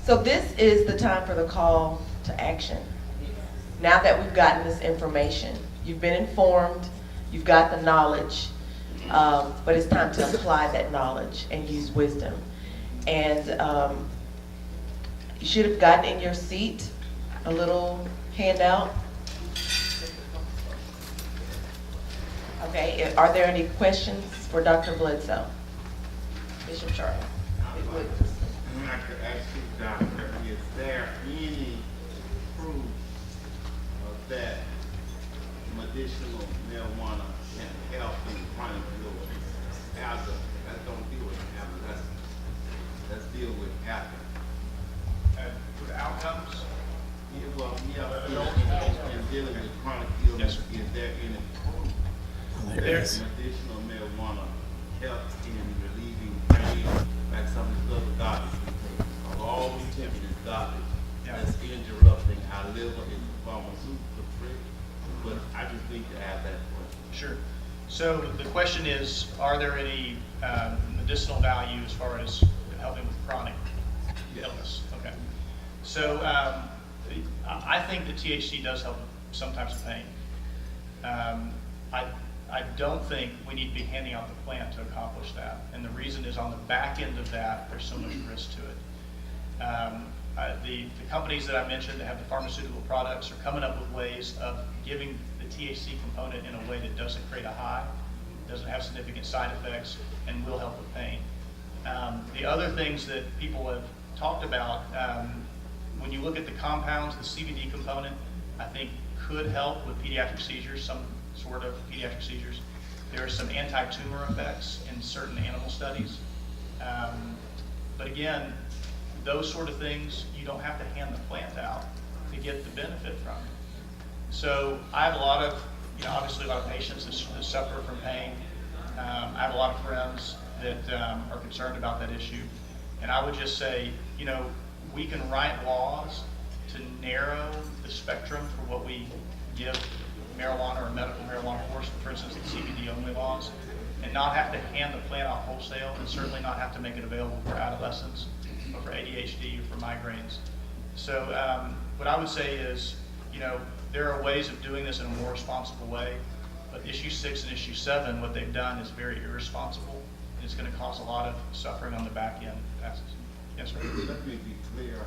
So this is the time for the call to action. Now that we've gotten this information, you've been informed, you've got the knowledge, but it's time to apply that knowledge and use wisdom. And you should have gotten in your seat a little handout. Okay, are there any questions for Dr. Bledsoe? Bishop Charles. I'd like to ask you, Doctor, is there any proof that medicinal marijuana can help in chronic illness? Let's don't deal with adolescents. Let's deal with adults. With outcomes? In dealing with chronic illness, Yes, is there any proof that There's- medicinal marijuana helps in relieving pain, like some of the other garbage we take? Of all we take is garbage Yeah. that's interrupting our liver in the pharmaceutical trade. But I just need to add that question. Sure. So the question is, are there any medicinal value as far as helping with chronic illness? Okay. So I think that THC does help with some types of pain. I don't think we need to be handing out the plant to accomplish that. And the reason is on the back end of that, there's so much risk to it. The companies that I mentioned that have the pharmaceutical products are coming up with ways of giving the THC component in a way that doesn't create a high, doesn't have significant side effects, and will help with pain. The other things that people have talked about, when you look at the compounds, the CBD component, I think could help with pediatric seizures, some sort of pediatric seizures. There are some anti-tumor effects in certain animal studies. But again, those sort of things, you don't have to hand the plant out to get the benefit from it. So I have a lot of, obviously a lot of patients that suffer from pain. I have a lot of friends that are concerned about that issue. And I would just say, we can write laws to narrow the spectrum for what we give marijuana or medical marijuana for instance, the CBD only laws, and not have to hand the plant out wholesale, and certainly not have to make it available for adolescents or for ADHD or for migraines. So what I would say is, there are ways of doing this in a more responsible way, but issue 6 and issue 7, what they've done is very irresponsible, and it's going to cause a lot of suffering on the back end. Yes, sir. Let me be clear,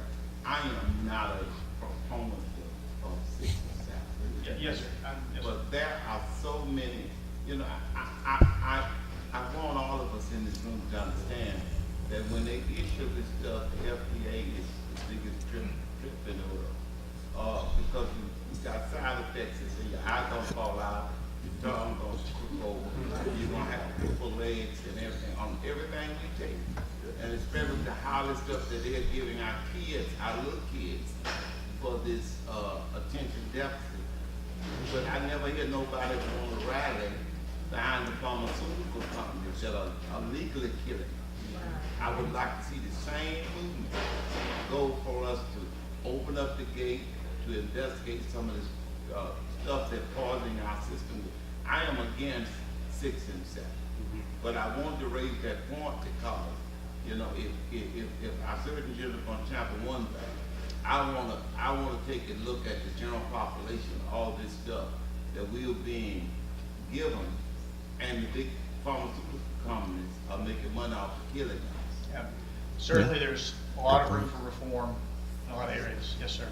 I am not a proponent of 6 and 7. Yes, sir. Yes, sir. But there are so many, I want all of us in this room to understand that when they issue this stuff, the FDA is the biggest trip in the world. Because you got side effects that say your eye gonna fall out, your tongue gonna screw over, you're gonna have crippled legs and everything on everything we take. And especially the highly stuff that they're giving our kids, our little kids, for this attention deficit. But I never hear nobody on the rally behind the pharmaceutical companies that are legally killing us. I would like to see the same movement go for us to open up the gate to investigate some of this stuff that's causing our system. I am against 6 and 7, but I want to raise that point because, if our Surgeon General going to tackle one thing, I want to take a look at the general population, all this stuff that we are being given, and the big pharmaceutical companies are making money off of killing us. Yeah. Certainly, there's a lot of room for reform in a lot of areas. Yes, sir.